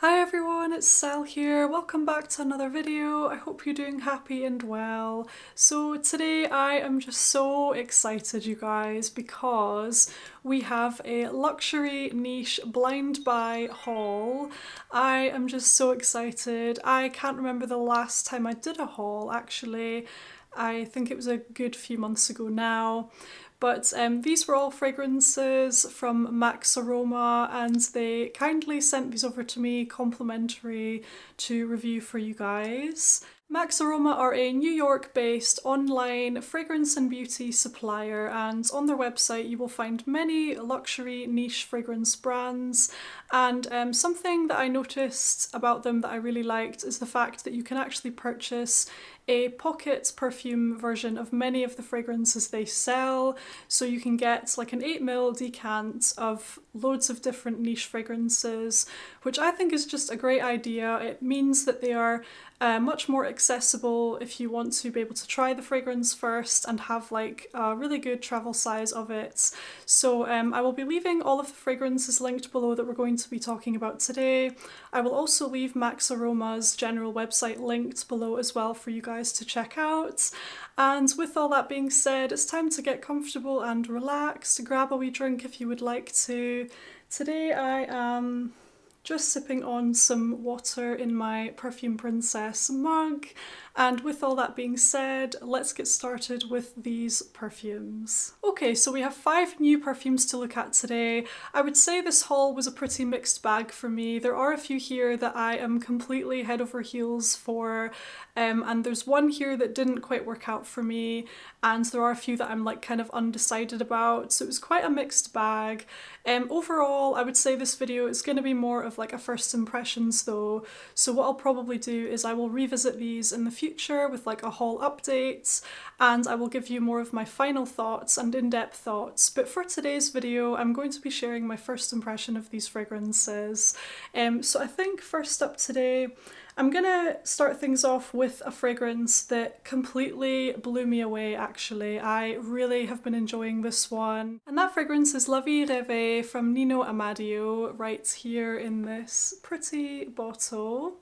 Hi everyone, it's Sal here. Welcome back to another video. I hope you're doing happy and well. So today I am just so excited, you guys, because we have a luxury niche blind buy haul. I am just so excited. I can't remember the last time I did a haul actually. I think it was a good few months ago now. But these were all fragrances from Maxaroma, and they kindly sent these over to me complimentary to review for you guys. Maxaroma are a New York-based online fragrance and beauty supplier, and on their website you will find many luxury niche fragrance brands. And something that I noticed about them that I really liked is the fact that you can actually purchase a pocket perfume version of many of the fragrances they sell. So you can get like an 8ml decant of loads of different niche fragrances, which I think is just a great idea. It means that they are much more accessible if you want to be able to try the fragrance first and have like a really good travel size of it. So I will be leaving all of the fragrances linked below that we're going to be talking about today. I will also leave Maxaroma's general website linked below as well for you guys to check out. And with all that being said, it's time to get comfortable and relaxed. Grab a wee drink if you would like to. Today I am just sipping on some water in my Perfume Princess mug. And with all that being said, let's get started with these perfumes. Okay, so we have 5 new perfumes to look at today. I would say this haul was a pretty mixed bag for me. There are a few here that I am completely head over heels for, and there's one here that didn't quite work out for me, and there are a few that I'm like kind of undecided about, so it was quite a mixed bag. Overall, I would say this video is going to be more of like a first impressions though, so what I'll probably do is I will revisit these in the future with like a haul update, and I will give you more of my final thoughts and in-depth thoughts. But for today's video, I'm going to be sharing my first impression of these fragrances. So I think first up today, I'm gonna start things off with a fragrance that completely blew me away actually. I really have been enjoying this one. And that fragrance is La Vie Rêvée from Nino Amadio, right here in this pretty bottle.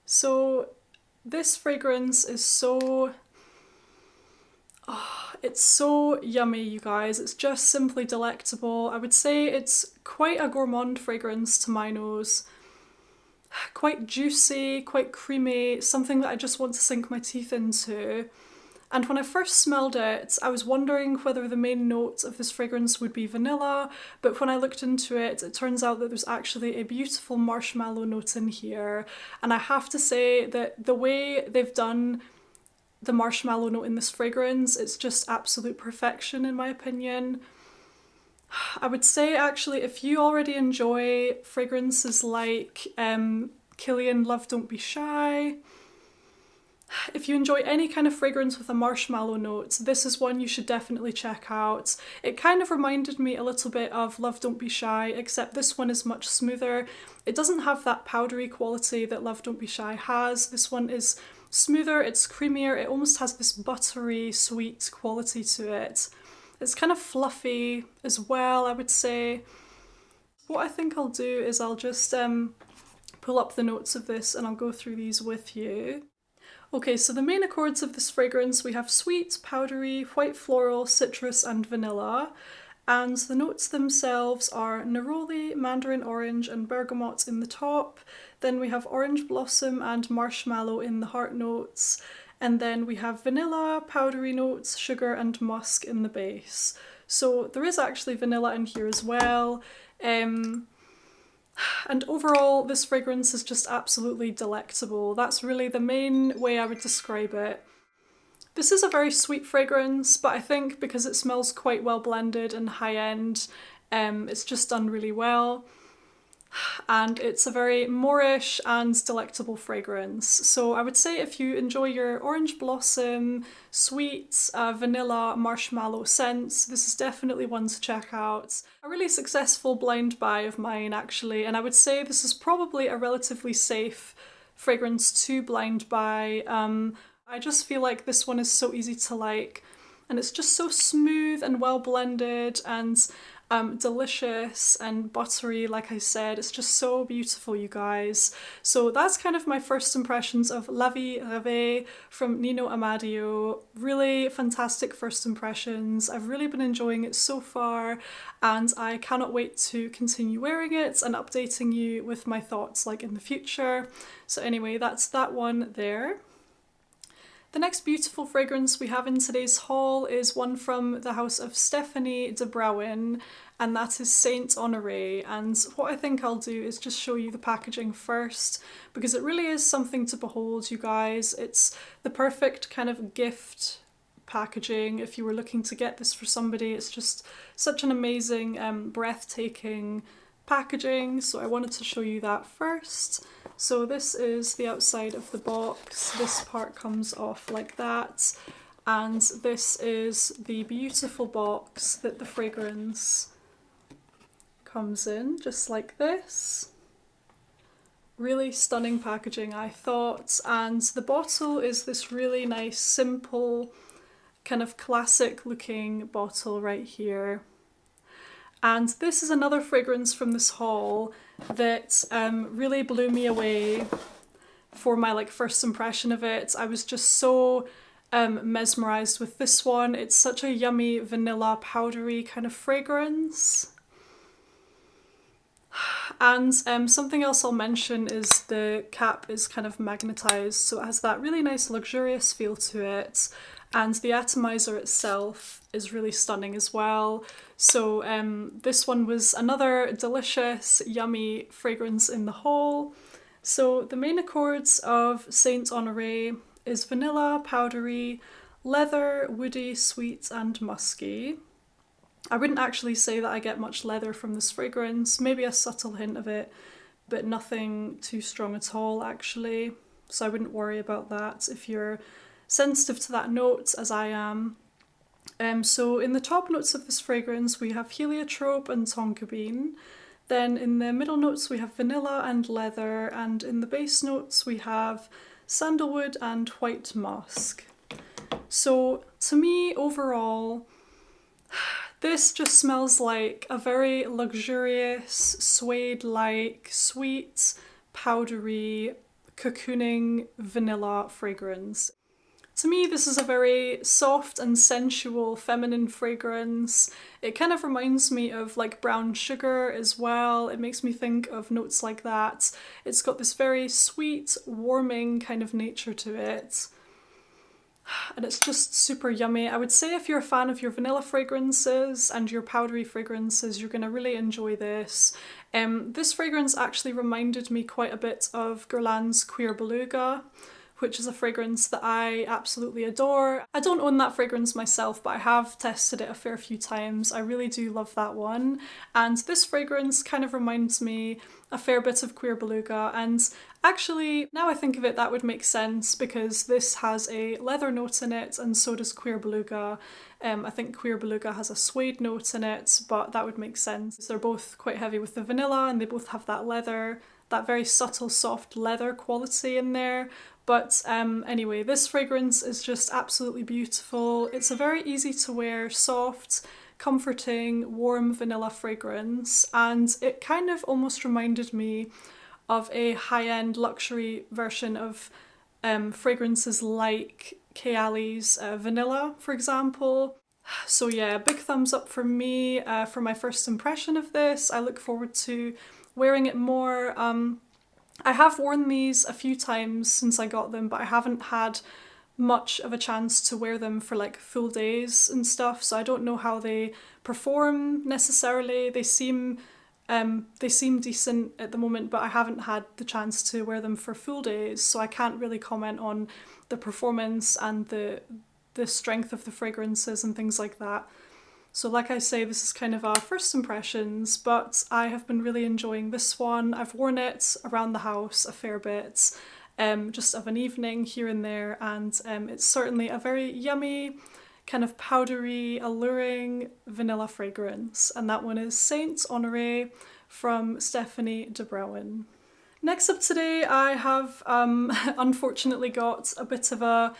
So this fragrance is so... Oh, it's so yummy, you guys. It's just simply delectable. I would say it's quite a gourmand fragrance to my nose. Quite juicy, quite creamy, something that I just want to sink my teeth into. And when I first smelled it, I was wondering whether the main note of this fragrance would be vanilla, but when I looked into it, it turns out that there's actually a beautiful marshmallow note in here. And I have to say that the way they've done the marshmallow note in this fragrance, it's just absolute perfection in my opinion. I would say actually if you already enjoy fragrances like Kilian Love Don't Be Shy, if you enjoy any kind of fragrance with a marshmallow note, this is one you should definitely check out. It kind of reminded me a little bit of Love Don't Be Shy, except this one is much smoother. It doesn't have that powdery quality that Love Don't Be Shy has. This one is smoother, it's creamier, it almost has this buttery, sweet quality to it. It's kind of fluffy as well, I would say. What I think I'll do is I'll just pull up the notes of this and I'll go through these with you. Okay, so the main accords of this fragrance, we have sweet, powdery, white floral, citrus, and vanilla. And the notes themselves are neroli, mandarin orange, and bergamot in the top. Then we have orange blossom and marshmallow in the heart notes. And then we have vanilla, powdery notes, sugar, and musk in the base. So there is actually vanilla in here as well. And overall, this fragrance is just absolutely delectable. That's really the main way I would describe it. This is a very sweet fragrance, but I think because it smells quite well blended and high-end, it's just done really well. And it's a very Moorish and delectable fragrance. So I would say if you enjoy your orange blossom, sweet, vanilla, marshmallow scents, this is definitely one to check out. A really successful blind buy of mine actually, and I would say this is probably a relatively safe fragrance to blind buy. I just feel like this one is so easy to like, and it's just so smooth and well blended, and delicious and buttery, like I said. It's just so beautiful, you guys. So that's kind of my first impressions of La Vie Rêvée from Nino Amadio. Really fantastic first impressions. I've really been enjoying it so far, and I cannot wait to continue wearing it and updating you with my thoughts like in the future. So anyway, that's that one there. The next beautiful fragrance we have in today's haul is one from the house of Stephanie de Brouwen, and that is Saint Honore. And what I think I'll do is just show you the packaging first, because it really is something to behold, you guys. It's the perfect kind of gift packaging if you were looking to get this for somebody. It's just such an amazing, breathtaking packaging, so I wanted to show you that first. So this is the outside of the box. This part comes off like that, and this is the beautiful box that the fragrance comes in, just like this. Really stunning packaging, I thought, and the bottle is this really nice, simple, kind of classic looking bottle right here. And this is another fragrance from this haul that really blew me away for my like first impression of it. I was just so mesmerized with this one. It's such a yummy vanilla powdery kind of fragrance. And something else I'll mention is the cap is kind of magnetized, so it has that really nice luxurious feel to it. And the atomizer itself is really stunning as well. So this one was another delicious, yummy fragrance in the haul. So the main accords of Saint Honore is vanilla, powdery, leather, woody, sweet, and musky. I wouldn't actually say that I get much leather from this fragrance, maybe a subtle hint of it, but nothing too strong at all actually. So I wouldn't worry about that if you're sensitive to that note, as I am. So in the top notes of this fragrance we have heliotrope and tonka bean. Then in the middle notes we have vanilla and leather, and in the base notes we have sandalwood and white musk. So to me overall, this just smells like a very luxurious, suede-like, sweet, powdery, cocooning vanilla fragrance. To me, this is a very soft and sensual feminine fragrance. It kind of reminds me of like brown sugar as well. It makes me think of notes like that. It's got this very sweet, warming kind of nature to it. And it's just super yummy. I would say if you're a fan of your vanilla fragrances and your powdery fragrances, you're going to really enjoy this. This fragrance actually reminded me quite a bit of Guerlain's Cuir Beluga, which is a fragrance that I absolutely adore. I don't own that fragrance myself, but I have tested it a fair few times. I really do love that one. And this fragrance kind of reminds me a fair bit of Cuir Beluga, and actually, now I think of it, that would make sense because this has a leather note in it and so does Cuir Beluga. I think Cuir Beluga has a suede note in it, but that would make sense. They're both quite heavy with the vanilla and they both have that leather, that very subtle soft leather quality in there. But anyway, this fragrance is just absolutely beautiful. It's a very easy to wear, soft, comforting, warm vanilla fragrance, and it kind of almost reminded me of a high-end luxury version of fragrances like Kayali's Vanilla, for example. So yeah, big thumbs up for me for my first impression of this. I look forward to wearing it more. I have worn these a few times since I got them, but I haven't had much of a chance to wear them for like full days and stuff, so I don't know how they perform necessarily. They seem decent at the moment, but I haven't had the chance to wear them for full days, so I can't really comment on the performance and the strength of the fragrances and things like that. So like I say, this is kind of our first impressions, but I have been really enjoying this one. I've worn it around the house a fair bit, just of an evening here and there, and it's certainly a very yummy, kind of powdery, alluring vanilla fragrance, and that one is Saint Honore from Stephanie de Brouwen. Next up today, I have unfortunately got a bit of a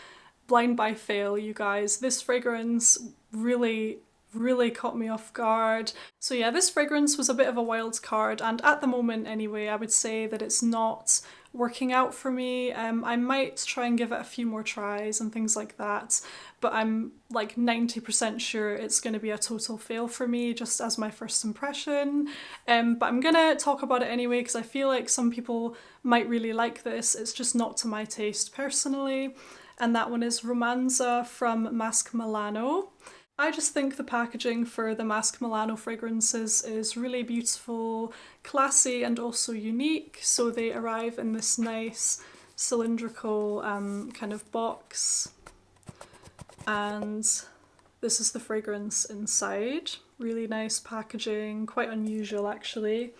blind buy fail, you guys. This fragrance really really caught me off guard. So yeah, this fragrance was a bit of a wild card, and at the moment anyway, I would say that it's not working out for me. I might try and give it a few more tries and things like that, but I'm like 90% sure it's going to be a total fail for me just as my first impression. But I'm gonna talk about it anyway because I feel like some people might really like this. It's just not to my taste personally. And that one is Romanza from Mask Milano. I just think the packaging for the Mask Milano fragrances is really beautiful, classy, and also unique. So they arrive in this nice cylindrical kind of box. And this is the fragrance inside. Really nice packaging, quite unusual actually.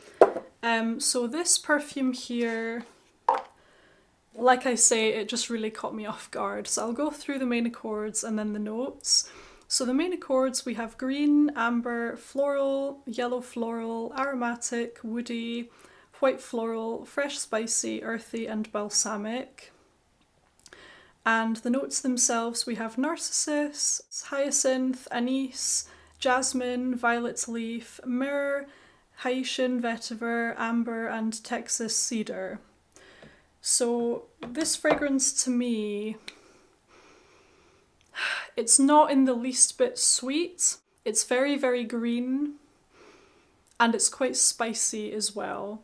So this perfume here, like I say, it just really caught me off guard. So I'll go through the main accords and then the notes. So the main accords, we have green, amber, floral, yellow floral, aromatic, woody, white floral, fresh spicy, earthy, and balsamic. And the notes themselves, we have narcissus, hyacinth, anise, jasmine, violet leaf, myrrh, Haitian vetiver, amber, and Texas cedar. So this fragrance to me, it's not in the least bit sweet. It's very, very green, and it's quite spicy as well.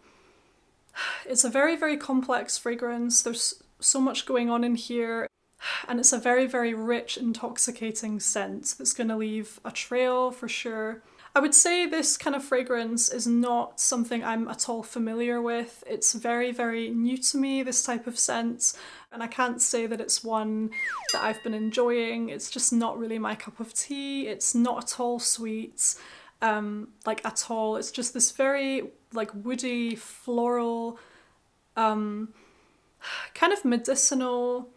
It's a very, very complex fragrance. There's so much going on in here, and it's a very, very rich, intoxicating scent that's going to leave a trail for sure. I would say this kind of fragrance is not something I'm at all familiar with. It's very, very new to me, this type of scent, and I can't say that it's one that I've been enjoying. It's just not really my cup of tea. It's not at all sweet, like at all. It's just this very like woody, floral, kind of medicinal,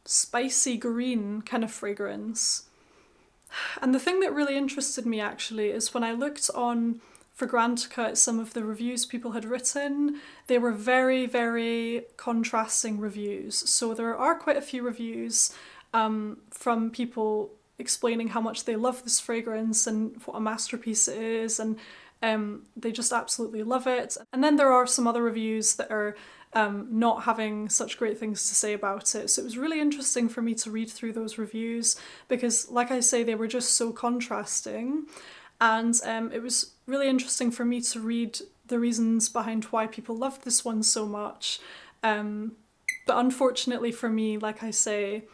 spicy green kind of fragrance. And the thing that really interested me actually is when I looked on Fragrantica at some of the reviews people had written, they were very, very contrasting reviews. So there are quite a few reviews from people explaining how much they love this fragrance and what a masterpiece it is, and they just absolutely love it. And then there are some other reviews that are not having such great things to say about it. So it was really interesting for me to read through those reviews because, like I say, they were just so contrasting. And it was really interesting for me to read the reasons behind why people loved this one so much. But unfortunately for me, like I say,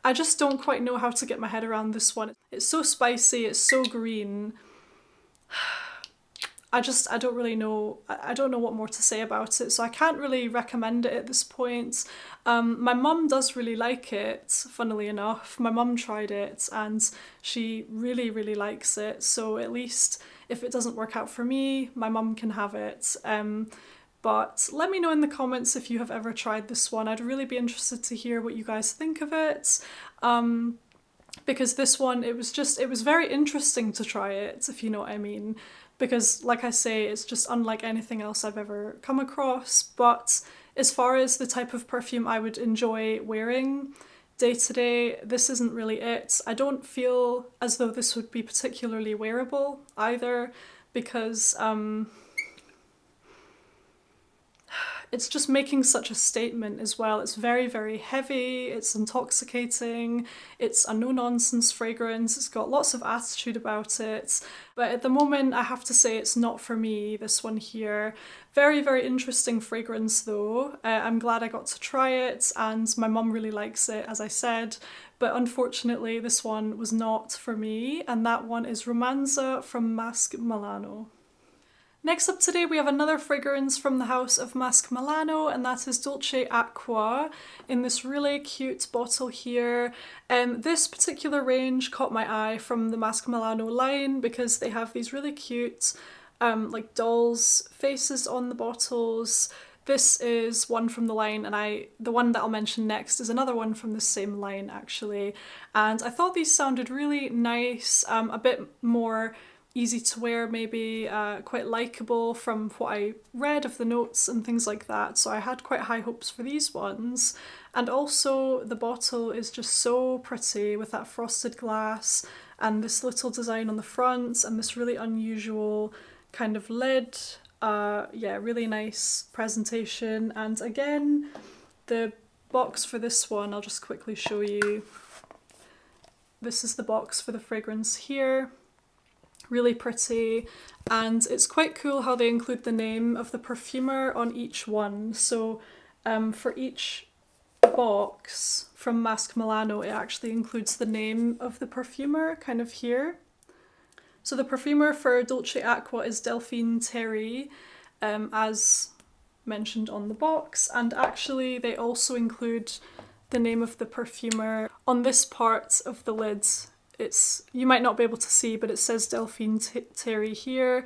I just don't quite know how to get my head around this one. It's so spicy, it's so green. I don't really know, I don't know what more to say about it, so I can't really recommend it at this point. My mum does really like it, funnily enough. My mum tried it and she really, really likes it, so at least if it doesn't work out for me, my mum can have it. But let me know in the comments if you have ever tried this one. I'd really be interested to hear what you guys think of it. Because this one, it was very interesting to try it, if you know what I mean. Because, like I say, it's just unlike anything else I've ever come across. But as far as the type of perfume I would enjoy wearing day to day, this isn't really it. I don't feel as though this would be particularly wearable either, because it's just making such a statement as well. It's very, very heavy, it's intoxicating, it's a no-nonsense fragrance, it's got lots of attitude about it. But at the moment, I have to say it's not for me, this one here. Very, very interesting fragrance though. I'm glad I got to try it, and my mum really likes it, as I said. But unfortunately, this one was not for me, and that one is Romanza from Mask Milano. Next up today we have another fragrance from the house of Mask Milano, and that is Dolce Aqua in this really cute bottle here. This particular range caught my eye from the Mask Milano line because they have these really cute like dolls' faces on the bottles. This is one from the line, and the one that I'll mention next is another one from the same line actually. And I thought these sounded really nice, a bit more easy to wear, maybe quite likeable from what I read of the notes and things like that, so I had quite high hopes for these ones. And also the bottle is just so pretty with that frosted glass, and this little design on the front and this really unusual kind of lid. Yeah, really nice presentation. And again, the box for this one, I'll just quickly show you. This is the box for the fragrance here. Really pretty, and it's quite cool how they include the name of the perfumer on each one. So for each box from Masque Milano, it actually includes the name of the perfumer kind of here. So the perfumer for Dolce Aqua is Delphine Terry, as mentioned on the box, and actually they also include the name of the perfumer on this part of the lid. You might not be able to see, but it says Delphine Terry here,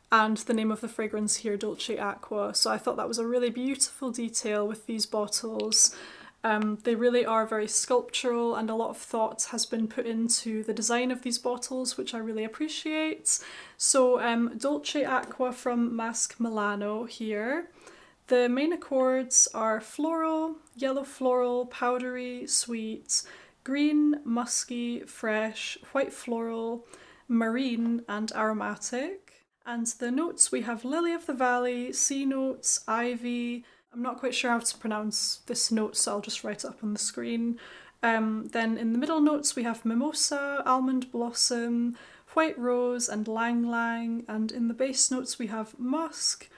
and the name of the fragrance here, Dolce Aqua. So I thought that was a really beautiful detail with these bottles. They really are very sculptural, and a lot of thought has been put into the design of these bottles, which I really appreciate. So Dolce Aqua from Masque Milano here. The main accords are floral, yellow floral, powdery, sweet, green, musky, fresh, white floral, marine, and aromatic. And the notes, we have lily of the valley, sea notes, ivy. I'm not quite sure how to pronounce this note, so I'll just write it up on the screen. Then in the middle notes, we have mimosa, almond blossom, white rose, and lang lang. And in the base notes, we have musk,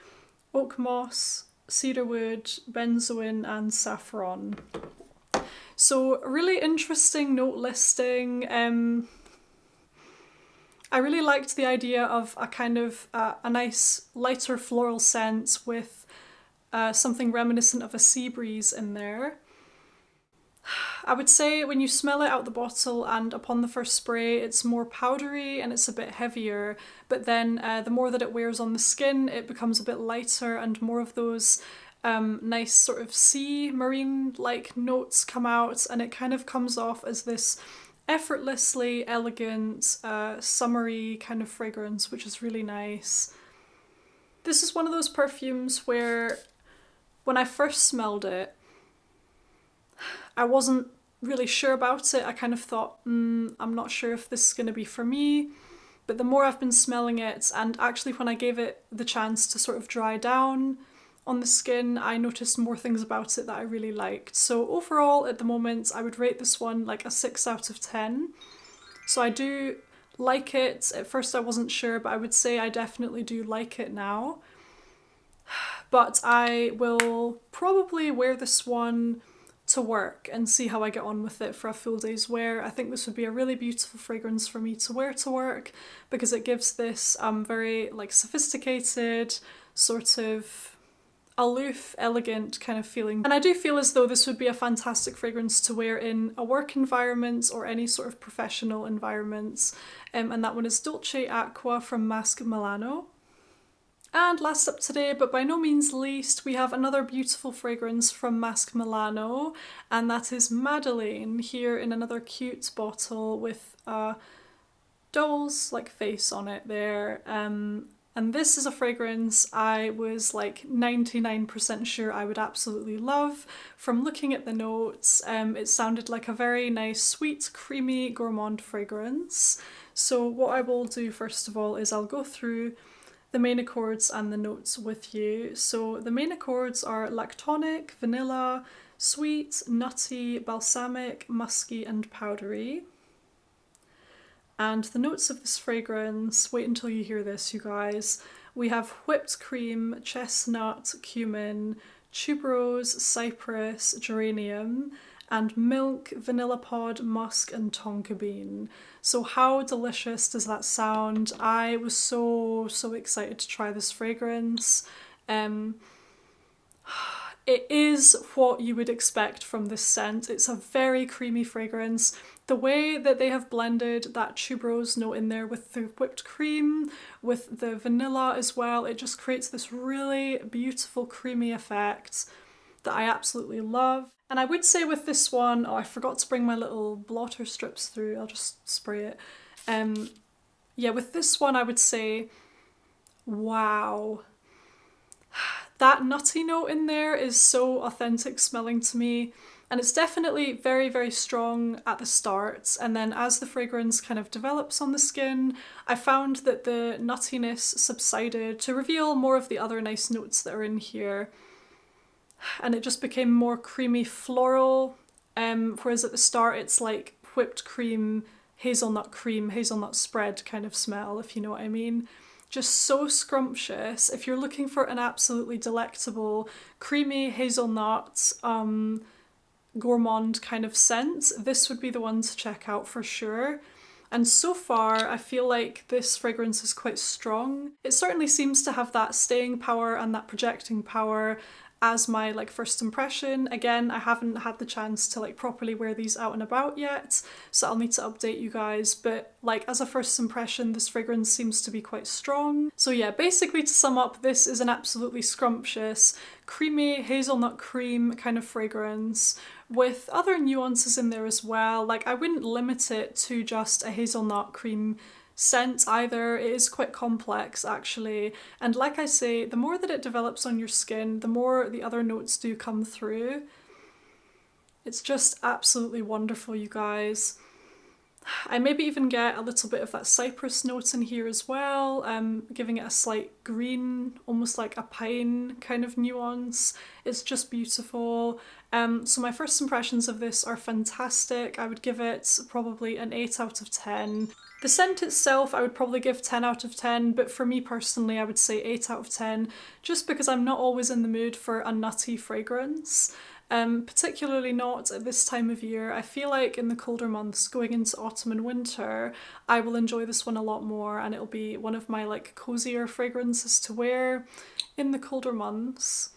oak moss, cedarwood, benzoin, and saffron. So really interesting note listing. I really liked the idea of a kind of a nice lighter floral scent with something reminiscent of a sea breeze in there. I would say when you smell it out the bottle and upon the first spray, it's more powdery and it's a bit heavier, but then the more that it wears on the skin, it becomes a bit lighter and more of those nice sort of sea marine-like notes come out, and it kind of comes off as this effortlessly elegant, summery kind of fragrance, which is really nice. This is one of those perfumes where when I first smelled it, I wasn't really sure about it. I kind of thought, I'm not sure if this is going to be for me. But the more I've been smelling it, and actually when I gave it the chance to sort of dry down on the skin, I noticed more things about it that I really liked. So overall, at the moment, I would rate this one like a 6 out of 10. So I do like it. At first I wasn't sure, but I would say I definitely do like it now. But I will probably wear this one to work and see how I get on with it for a full day's wear. I think this would be a really beautiful fragrance for me to wear to work because it gives this very like sophisticated, sort of aloof, elegant kind of feeling. And I do feel as though this would be a fantastic fragrance to wear in a work environment or any sort of professional environments. And that one is Dolce Aqua from Masque Milano. And last up today, but by no means least, we have another beautiful fragrance from Masque Milano, and that is Madeleine, here in another cute bottle with a doll's like face on it there. And this is a fragrance I was like 99% sure I would absolutely love. From looking at the notes, it sounded like a very nice, sweet, creamy, gourmand fragrance. So what I will do first of all is I'll go through the main accords and the notes with you. So the main accords are lactonic, vanilla, sweet, nutty, balsamic, musky, and powdery. And the notes of this fragrance, wait until you hear this, you guys. We have whipped cream, chestnut, cumin, tuberose, cypress, geranium, and milk, vanilla pod, musk, and tonka bean. So how delicious does that sound? I was so excited to try this fragrance. It is what you would expect from this scent. It's a very creamy fragrance. The way that they have blended that tuberose note in there with the whipped cream, with the vanilla as well, it just creates this really beautiful creamy effect that I absolutely love. And I would say with this one, oh, I forgot to bring my little blotter strips through, I'll just spray it. Yeah, with this one I would say, wow. That nutty note in there is so authentic smelling to me. And it's definitely very, very strong at the start, and then as the fragrance kind of develops on the skin, I found that the nuttiness subsided to reveal more of the other nice notes that are in here. And it just became more creamy floral, whereas at the start it's like whipped cream, hazelnut spread kind of smell, if you know what I mean. Just so scrumptious. If you're looking for an absolutely delectable, creamy hazelnut, gourmand kind of scent, this would be the one to check out for sure. And so far, I feel like this fragrance is quite strong. It certainly seems to have that staying power and that projecting power as my like first impression. Again, I haven't had the chance to like properly wear these out and about yet, so I'll need to update you guys, but like as a first impression, this fragrance seems to be quite strong. So yeah, basically to sum up, this is an absolutely scrumptious, creamy hazelnut cream kind of fragrance with other nuances in there as well. Like I wouldn't limit it to just a hazelnut cream scent either. It is quite complex actually, and like I say, the more that it develops on your skin, the more the other notes do come through. It's just absolutely wonderful, you guys. I maybe even get a little bit of that cypress note in here as well, giving it a slight green, almost like a pine kind of nuance. It's just beautiful. So my first impressions of this are fantastic. I would give it probably an 8 out of 10. The scent itself I would probably give 10 out of 10, but for me personally I would say 8 out of 10, just because I'm not always in the mood for a nutty fragrance. Particularly not at this time of year. I feel like in the colder months, going into autumn and winter, I will enjoy this one a lot more, and it'll be one of my like cozier fragrances to wear in the colder months.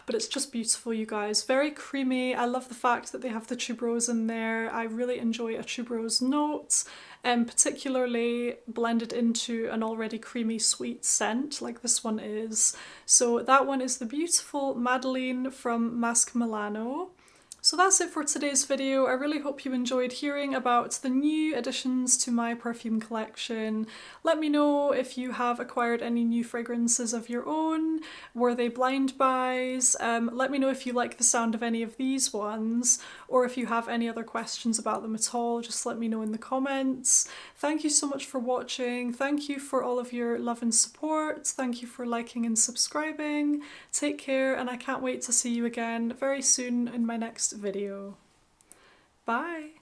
But it's just beautiful, you guys. Very creamy. I love the fact that they have the tuberose in there. I really enjoy a tuberose note, and particularly blended into an already creamy sweet scent like this one is. So that one is the beautiful Madeline from Masque Milano. So that's it for today's video. I really hope you enjoyed hearing about the new additions to my perfume collection. Let me know if you have acquired any new fragrances of your own. Were they blind buys? Let me know if you like the sound of any of these ones, or if you have any other questions about them at all, just let me know in the comments. Thank you so much for watching. Thank you for all of your love and support. Thank you for liking and subscribing. Take care, and I can't wait to see you again very soon in my next video. Bye!